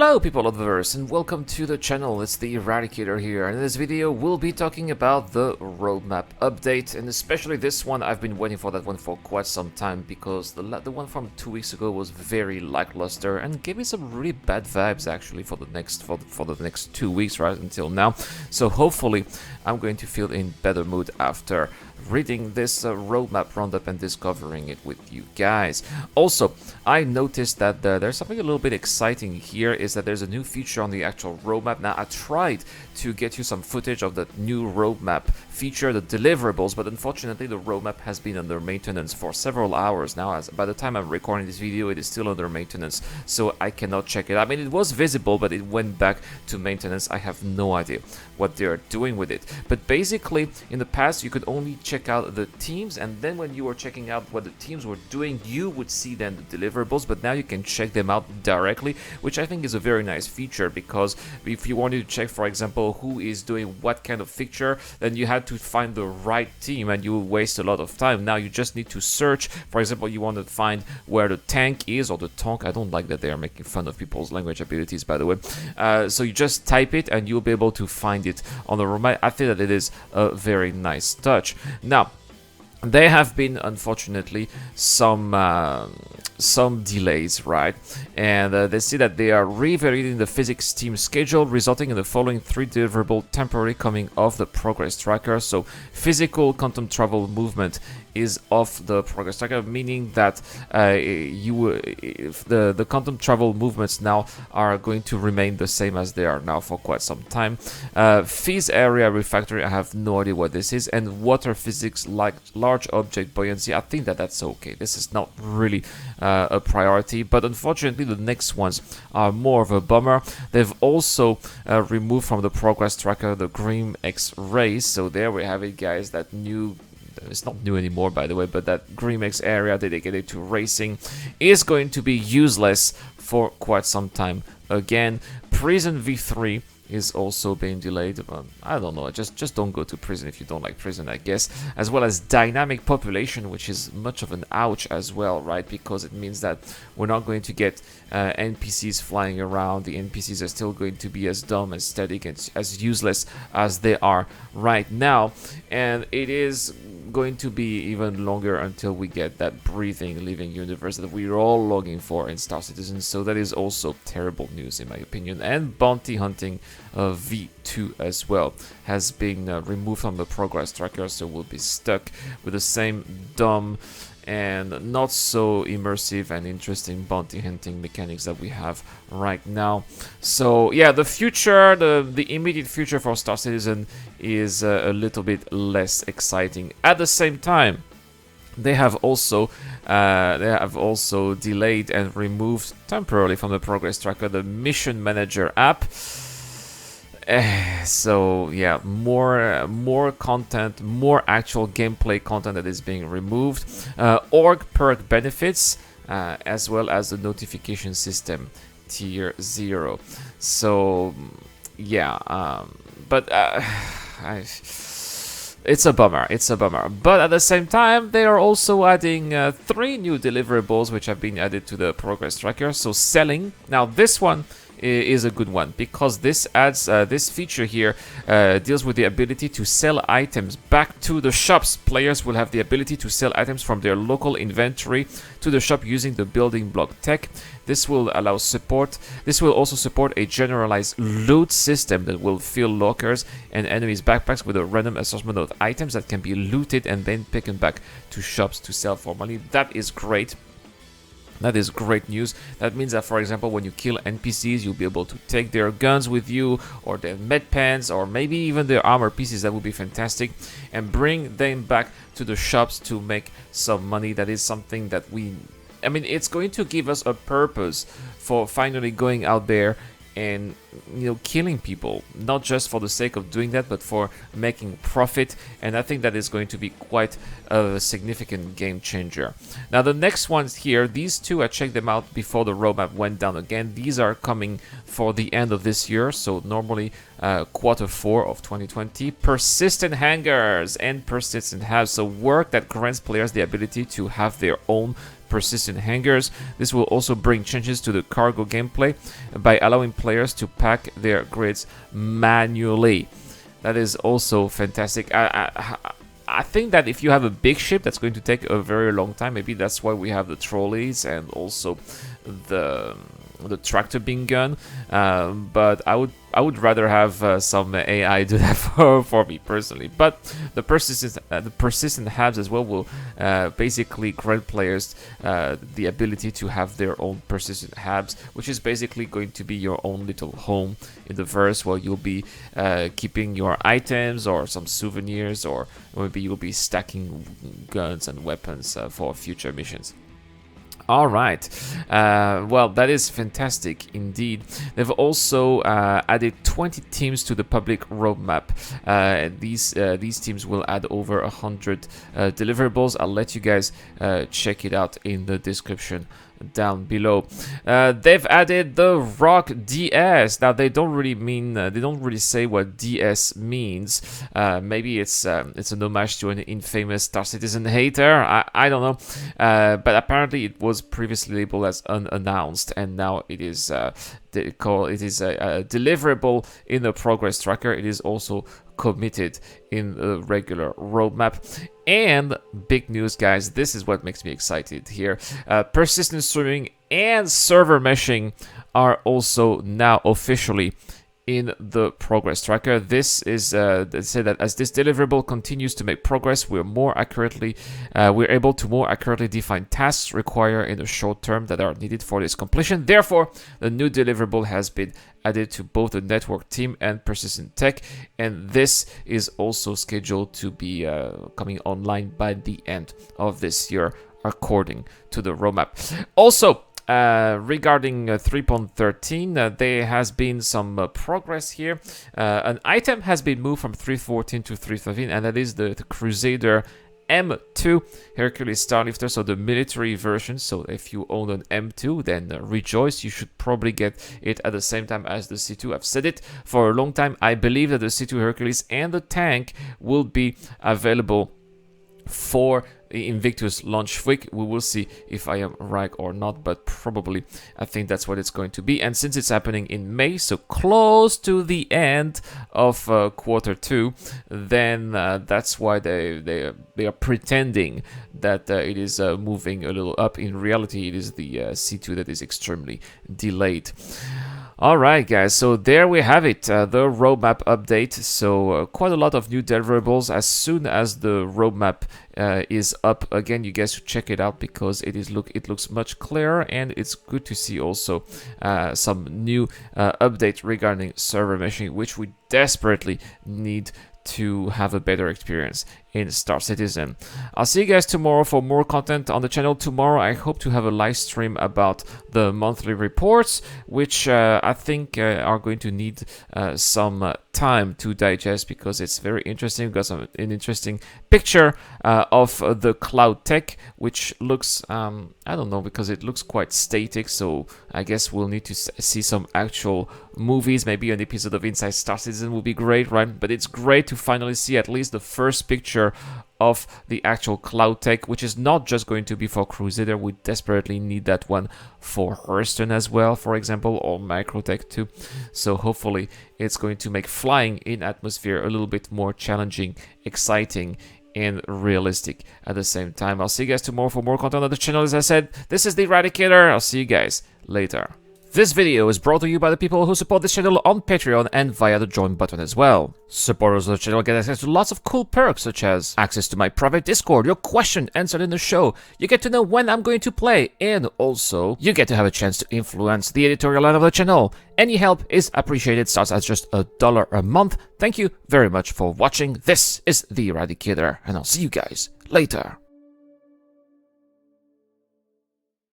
Hello people of the verse and welcome to the channel. It's the Eradicator here, and in this video we'll be talking about the roadmap update, and especially this one. I've been waiting for that one for quite some time because the one from 2 weeks ago was very lackluster and gave me some really bad vibes actually for the next 2 weeks right until now. So hopefully I'm going to feel in better mood after reading this roadmap roundup and discovering it with you guys. Also, I noticed that there's something a little bit exciting here, is that there's a new feature on the actual roadmap. Now, I tried to get you some footage of the new roadmap feature, the deliverables, but unfortunately the roadmap has been under maintenance for several hours now. As by the time I'm recording this video, it is still under maintenance, so I cannot check it. I mean, it was visible, but it went back to maintenance. I have no idea what they're doing with it. But basically, in the past, you could only check out the teams, and then when you were checking out what the teams were doing, you would see then the deliverables. But now you can check them out directly, which I think is a very nice feature, because if you wanted to check, for example, who is doing what kind of fixture, then you had to find the right team and you will waste a lot of time. Now you just need to search. For example, you want to find where the tank is, or the tank. I don't like that they are making fun of people's language abilities, by the way. So you just type it and you'll be able to find it on the roadmap. I feel that it is a very nice touch. Now, there have been, unfortunately, some delays, right? And they see that they are reevaluating the physics team schedule, resulting in the following 3 deliverable temporarily coming off the progress tracker. So physical quantum travel movement is off the progress tracker, meaning that the quantum travel movements now are going to remain the same as they are now for quite some time. Phys area refactoring, I have no idea what this is, and water physics like large object buoyancy. I think that that's okay. This is not really a priority, but unfortunately the next ones are more of a bummer. They've also removed from the progress tracker the Grim X-rays. So there we have it, guys. That new, it's not new anymore, by the way, but that Grim X area dedicated to racing is going to be useless for quite some time. Again, Prison V3 is also being delayed. I don't know, just don't go to prison if you don't like prison, I guess. As well as dynamic population, which is much of an ouch as well, right? Because it means that we're not going to get NPCs flying around. The NPCs are still going to be as dumb, as static, and as useless as they are right now. And it is going to be even longer until we get that breathing, living universe that we're all longing for in Star Citizen. So that is also terrible news in my opinion. And bounty hunting V2 as well has been removed from the progress tracker, so we'll be stuck with the same dumb and not so immersive and interesting bounty hunting mechanics that we have right now. So yeah, the future, the immediate future for Star Citizen is a little bit less exciting. At the same time, they have also delayed and removed temporarily from the progress tracker the Mission Manager app. So yeah, more content, more actual gameplay content that is being removed. Org perk benefits, as well as the notification system tier 0. So yeah, but it's a bummer. It's a bummer. But at the same time, they are also adding 3 new deliverables which have been added to the progress tracker. So selling. Now this one is a good one, because this adds this feature here deals with the ability to sell items back to the shops. Players will have the ability to sell items from their local inventory to the shop using the building block tech. This will allow support. This will also support a generalized loot system that will fill lockers and enemies' backpacks with a random assortment of items that can be looted and then taken back to shops to sell for money. That is great. That is great news. That means that, for example, when you kill NPCs, you'll be able to take their guns with you, or their med pens, or maybe even their armor pieces. That would be fantastic, and bring them back to the shops to make some money. That is something that I mean, it's going to give us a purpose for finally going out there and, you know, killing people, not just for the sake of doing that, but for making profit. And I think that is going to be quite a significant game changer. Now the next ones here, these two, I checked them out before the roadmap went down again. These are coming for the end of this year, so normally Q4 of 2020. Persistent hangars and persistent hubs, so work that grants players the ability to have their own persistent hangars. This will also bring changes to the cargo gameplay by allowing players to pack their grids manually. That is also fantastic. I think that if you have a big ship, that's going to take a very long time. Maybe that's why we have the trolleys and also the tractor beam gun. But I would rather have some AI do that for me personally. But the persistent hubs as well will basically grant players the ability to have their own persistent hubs, which is basically going to be your own little home in the verse where you'll be keeping your items or some souvenirs, or maybe you'll be stacking guns and weapons for future missions. All right, well, that is fantastic indeed. They've also added 20 teams to the public roadmap. These teams will add over 100 deliverables. I'll let you guys check it out in the description down below. They've added the Rock DS. Now they don't really say what DS means. Maybe it's an homage to an infamous Star Citizen hater. I don't know. But apparently it was previously labeled as unannounced, and now it is a deliverable in the progress tracker. It is also committed in the regular roadmap. And big news, guys, this is what makes me excited here. Persistent streaming and server meshing are also now officially in the progress tracker. This is they say that as this deliverable continues to make progress, we're able to more accurately define tasks required in the short term that are needed for this completion. Therefore, the new deliverable has been added to both the network team and persistent tech, and this is also scheduled to be coming online by the end of this year, according to the roadmap. Also, regarding 3.13, there has been some progress here. An item has been moved from 3.14 to 3.13, and that is the Crusader M2 Hercules Starlifter, so the military version. So if you own an M2, then rejoice, you should probably get it at the same time as the C2. I've said it for a long time. I believe that the C2 Hercules and the tank will be available for Invictus launch week. We will see if I am right or not, but probably I think that's what it's going to be. And since it's happening in May, so close to the end of Q2, then that's why they are pretending that it is moving a little up. In reality, it is the C2 that is extremely delayed. Alright guys, so there we have it, the roadmap update. So quite a lot of new deliverables. As soon as the roadmap is up again, you guys should check it out, because it looks much clearer, and it's good to see also some new updates regarding server meshing, which we desperately need to have a better experience in Star Citizen. I'll see you guys tomorrow for more content on the channel. Tomorrow I hope to have a live stream about the monthly reports, which I think are going to need some time to digest, because it's very interesting. We've got an interesting picture of the cloud tech, which looks I don't know, because it looks quite static, so I guess we'll need to see some actual movies. Maybe an episode of Inside Star Citizen will be great, right? But it's great to finally see at least the first picture of the actual cloud tech, which is not just going to be for Crusader. We desperately need that one for Hurston as well, for example, or Microtech too. So hopefully it's going to make flying in atmosphere a little bit more challenging, exciting, and realistic at the same time. I'll see you guys tomorrow for more content on the channel. As I said, this is the Eradicator. I'll see you guys later. This video is brought to you by the people who support this channel on Patreon and via the join button as well. Supporters of the channel get access to lots of cool perks, such as access to my private Discord, your question answered in the show, you get to know when I'm going to play, and also you get to have a chance to influence the editorial line of the channel. Any help is appreciated, starts at just $1 a month. Thank you very much for watching. This is the Eradicator, and I'll see you guys later.